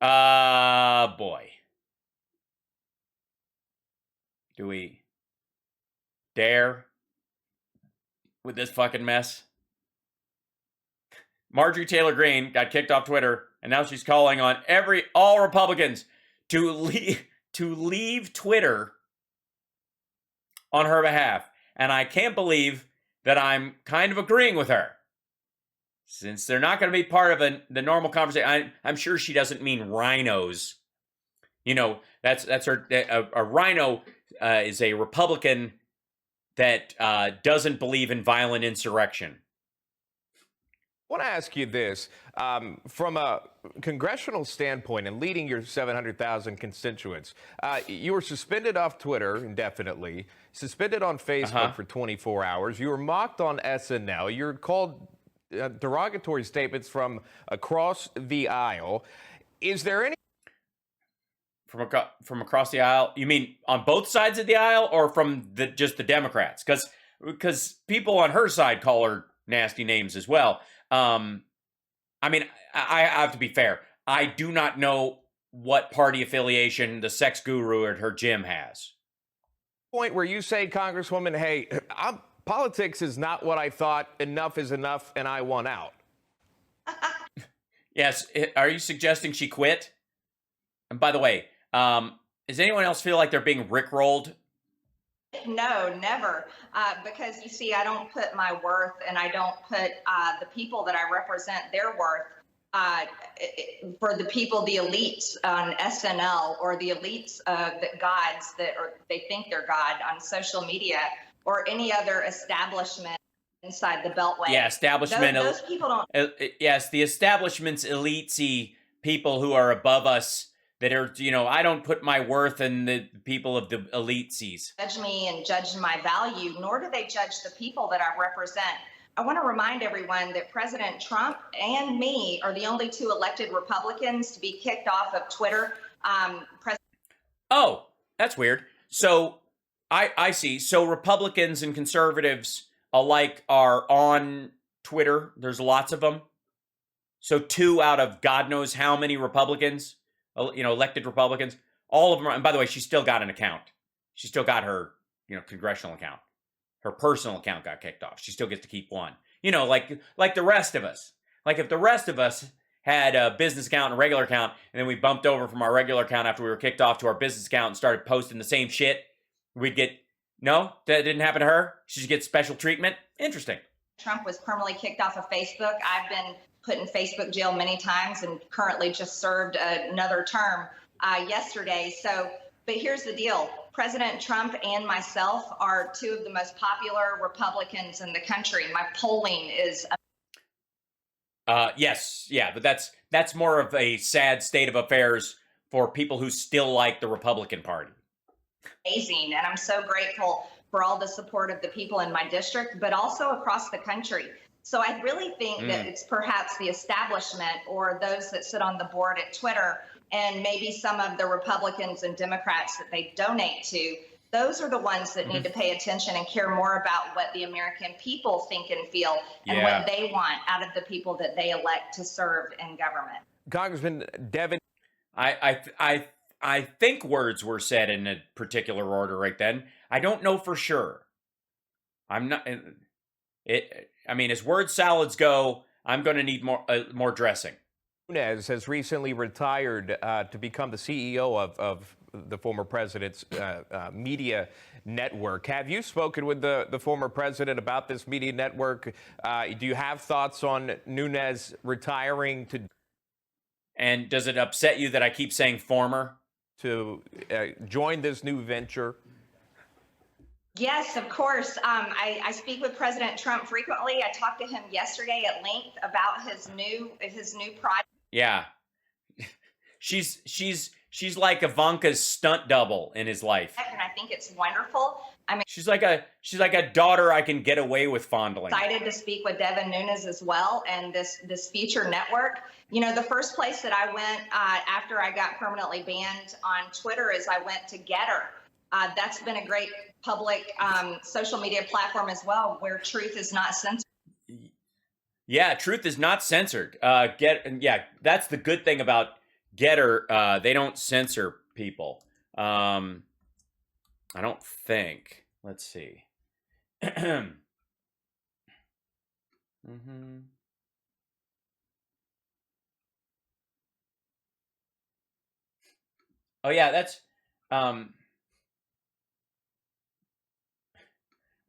Boy. Do we dare with this fucking mess? Marjorie Taylor Greene got kicked off Twitter, and now she's calling on all Republicans to leave Twitter on her behalf. And I can't believe that I'm kind of agreeing with her. Since they're not going to be part of the normal conversation, I'm sure she doesn't mean rhinos. You know, that's her. A rhino is a Republican that doesn't believe in violent insurrection. I want to ask you this. From a congressional standpoint and leading your 700,000 constituents, you were suspended off Twitter indefinitely, suspended on Facebook for 24 hours. You were mocked on SNL. You're called derogatory statements from across the aisle. Is there any... From across the aisle? You mean on both sides of the aisle, or from just the Democrats? Because people on her side call her nasty names as well. I mean, I have to be fair. I do not know what party affiliation the sex guru at her gym has. Point where you say, Congresswoman, hey, politics is not what I thought. Enough is enough, and I want out. Yes. Are you suggesting she quit? And by the way, does anyone else feel like they're being rickrolled? No, never. Because you see, I don't put my worth, and I don't put the people that I represent their worth for the people, the elites on SNL, or the elites, the gods that they think they're God on social media, or any other establishment inside the Beltway. Yeah, establishment. Those people don't. Yes, the establishment's elitesy people who are above us. That are, I don't put my worth in the people of the eliteses. Judge me and judge my value, nor do they judge the people that I represent. I want to remind everyone that President Trump and me are the only two elected Republicans to be kicked off of Twitter. Oh, that's weird. So I see. So Republicans and conservatives alike are on Twitter. There's lots of them. So 2 out of God knows how many Republicans, elected Republicans, all of them are, and by the way, she still got an account. She still got her, congressional account. Her personal account got kicked off. She still gets to keep one. Like the rest of us. Like if the rest of us had a business account and a regular account, and then we bumped over from our regular account after we were kicked off to our business account and started posting the same shit, we'd get, no, that didn't happen to her. She should get special treatment. Interesting. Trump was permanently kicked off of Facebook. I've been put in Facebook jail many times and currently just served another term yesterday. But here's the deal. President Trump and myself are 2 of the most popular Republicans in the country. My polling is... Yes. Yeah. But that's more of a sad state of affairs for people who still like the Republican Party. Amazing. And I'm so grateful for all the support of the people in my district, but also across the country. So I really think that it's perhaps the establishment or those that sit on the board at Twitter and maybe some of the Republicans and Democrats that they donate to. Those are the ones that need to pay attention and care more about what the American people think and feel and what they want out of the people that they elect to serve in government. Congressman Devin. I think words were said in a particular order right then. I don't know for sure. I'm not... as word salads go, I'm going to need more dressing. Nunes has recently retired to become the CEO of the former president's media network. Have you spoken with the former president about this media network? Do you have thoughts on Nunes retiring to... And does it upset you that I keep saying former? To join this new venture? Yes, of course. I speak with President Trump frequently. I talked to him yesterday at length about his new project. Yeah, she's like Ivanka's stunt double in his life, and I think it's wonderful. I mean, she's like a daughter I can get away with fondling. Excited to speak with Devin Nunes as well, and this future network. The first place that I went after I got permanently banned on Twitter is I went to Getter. That's been a great public social media platform as well, where truth is not censored. Yeah, truth is not censored. That's the good thing about Getter, they don't censor people. I don't think. Let's see. mm-hmm. Oh yeah, that's well,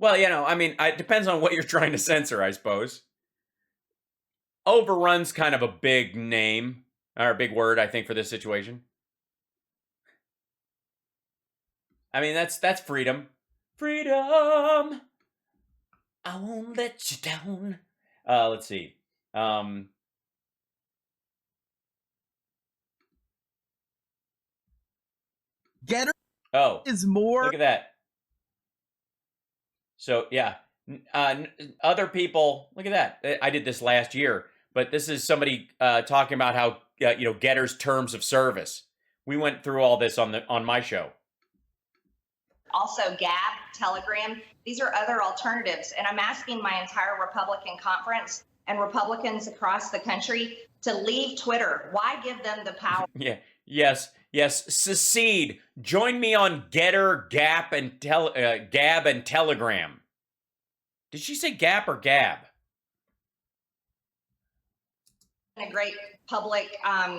I mean, it depends on what you're trying to censor, I suppose. Overrun's kind of a big name or a big word, I think, for this situation. I mean, that's freedom. Freedom. I won't let you down. Let's see. Getter Oh, is more. look at that. So yeah, other people. Look at that. I did this last year, but this is somebody talking about how Getter's terms of service. We went through all this on my show. Also, Gab, Telegram. These are other alternatives, and I'm asking my entire Republican conference and Republicans across the country to leave Twitter. Why give them the power? Yeah. Yes. Secede. Join me on Getter, Gab, and Telegram. Did she say Gap or Gab? A great public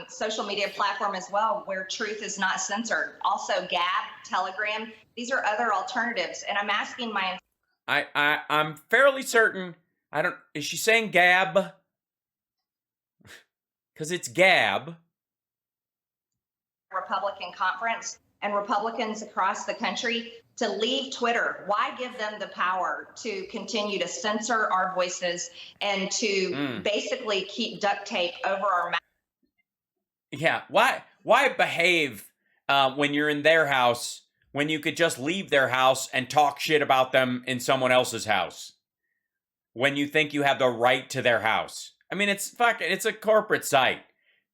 social media platform as well, where truth is not censored. Also, Gab, Telegram. These are other alternatives, and I'm asking my. I'm fairly certain. I don't. Is she saying Gab? Because it's Gab. Republican conference and Republicans across the country to leave Twitter. Why give them the power to continue to censor our voices and to basically keep duct tape over our mouth? Yeah. Why behave when you're in their house when you could just leave their house and talk shit about them in someone else's house? When you think you have the right to their house. I mean, it's a corporate site.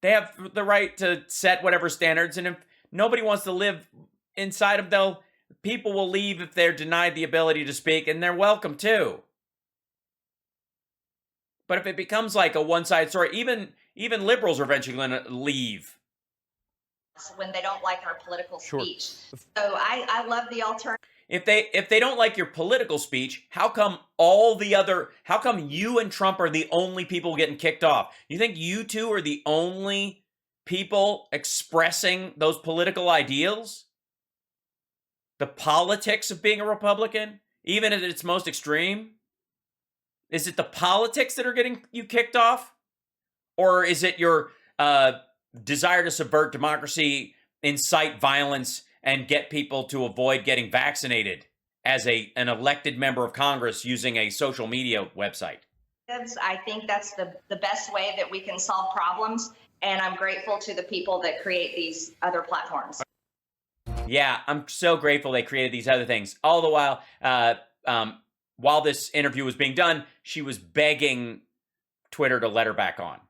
They have the right to set whatever standards, and if nobody wants to live inside of them, people will leave if they're denied the ability to speak, and they're welcome too. But if it becomes like a one-sided story, even liberals are eventually going to leave when they don't like our political speech. So I love the alternative. If they don't like your political speech, how come you and Trump are the only people getting kicked off? You think you two are the only people expressing those political ideals? The politics of being a Republican, even at its most extreme? Is it the politics that are getting you kicked off? Or is it your desire to subvert democracy, incite violence, and get people to avoid getting vaccinated as an elected member of Congress using a social media website? I think that's the best way that we can solve problems, and I'm grateful to the people that create these other platforms. Yeah, I'm so grateful they created these other things. All the while this interview was being done, she was begging Twitter to let her back on.